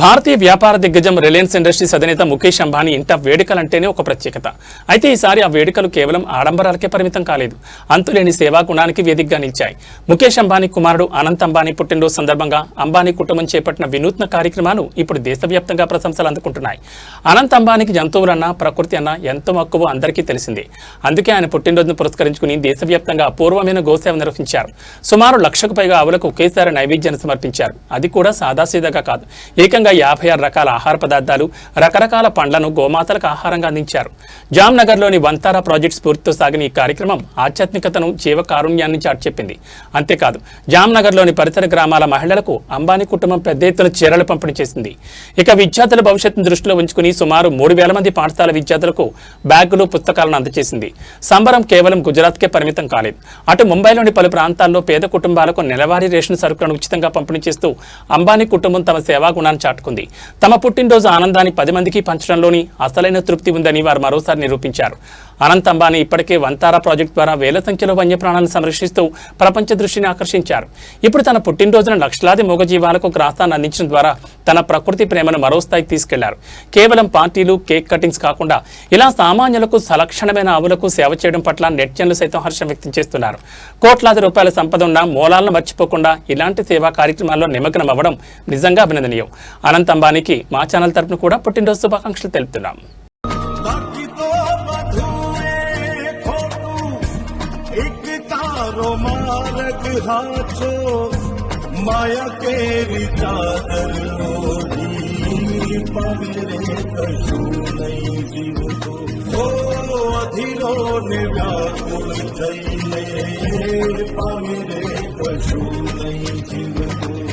భారతీయ వ్యాపార దిగ్గజం Reliance industries అధినేత ముఖేష్ అంబానీ ఇంట వేడుకలంటేనే ఒక ప్రత్యేకత. అయితే ఈసారి ఆ వేడుకలు కేవలం ఆడంబరాలకే పరిమితం కాలేదు, అంతులేని సేవా గుణానికి వేదికగా నిలిచాయి. ముఖేష్ అంబానీ కుమారుడు అనంత్ అంబానీ పుట్టినరోజు సందర్భంగా అంబానీ కుటుంబం చేపట్టిన వినూత్న కార్యక్రమాలు ఇప్పుడు దేశవ్యాప్తంగా ప్రశంసలు అందుకుంటున్నాయి. అనంత్ అంబానీకి జంతువులన్నా ప్రకృతి అన్నా ఎంతో మక్కువ అందరికీ తెలిసిందే. అందుకే ఆయన పుట్టినరోజును పురస్కరించుకుని దేశవ్యాప్తంగా అపూర్వమైన గోసేవ నిర్వహించారు. సుమారు 1,00,000కు పైగా ఆవులకు ఒకేసారి నైవేద్యాన్ని సమర్పించారు. అది కూడా సాదాసీదాగా కాదు, ఏకంగా 56 రకాల ఆహార పదార్థాలు, రకరకాల పండ్లను గోమాతలకు ఆహారంగా అందించారు. జామ్నగర్లోని వంతారా ప్రాజెక్ట్ స్ఫూర్తితో సాగిన ఈ కార్యక్రమం ఆధ్యాత్మికతను, జీవ కారుణ్యాన్ని చాటిచెప్పింది. అంతేకాదు, జామ్నగర్లోని పరిసర గ్రామాల మహిళలకు అంబానీ కుటుంబం పెద్ద ఎత్తున చీరలు పంపిణీ చేసింది. ఇక విద్యార్థుల భవిష్యత్తును దృష్టిలో ఉంచుకుని సుమారు 3,000 మంది పాఠశాల విద్యార్థులకు బ్యాగులు, పుస్తకాలను అందజేసింది. సంబరం కేవలం గుజరాత్కే పరిమితం కాలేదు. అటు ముంబైలోని పలు ప్రాంతాల్లో పేద కుటుంబాలకు నెలవారీ రేషన్ సరుకులను ఉచితంగా పంపిణీ చేస్తూ అంబానీ కుటుంబం తమ సేవా గుణాన్ని చాటుకుంది. తమ పుట్టినరోజు ఆనందాన్ని 10 మందికి పంచడంలోని అసలైన తృప్తి ఉందని వారు మరోసారి నిరూపించారు. అనంత్ అంబానీ ఇప్పటికే వంతారా ప్రాజెక్టు ద్వారా వేల సంఖ్యలో వన్యప్రాణాలను సంరక్షిస్తూ ప్రపంచ దృష్టిని ఆకర్షించారు. ఇప్పుడు తన పుట్టినరోజున లక్షలాది మూగజీవాలకు గ్రాసాన్ని అందించడం ద్వారా తన ప్రకృతి ప్రేమను మరో స్థాయికి తీసుకెళ్లారు. కేవలం పార్టీలు, కేక్ కటింగ్స్ కాకుండా ఇలా సామాన్యులకు, సలక్షణమైన ఆవులకు సేవ చేయడం పట్ల నెట్జన్లు సైతం హర్షం వ్యక్తం చేస్తున్నారు. కోట్లాది రూపాయల సంపద ఉన్న మూలాలను మర్చిపోకుండా ఇలాంటి సేవా కార్యక్రమాల్లో నిమగ్నం అవ్వడం నిజంగా అభినందనీయం. అనంత్ అంబానీకి మా ఛానల్ తరపున కూడా పుట్టినరోజు శుభాకాంక్షలు తెలుపుతున్నాం. माया केरी चादर लोधी पगरे कशु नहीं जीव को अधीरो ने व्याकुल थईने पगरे कशु नहीं जीव को।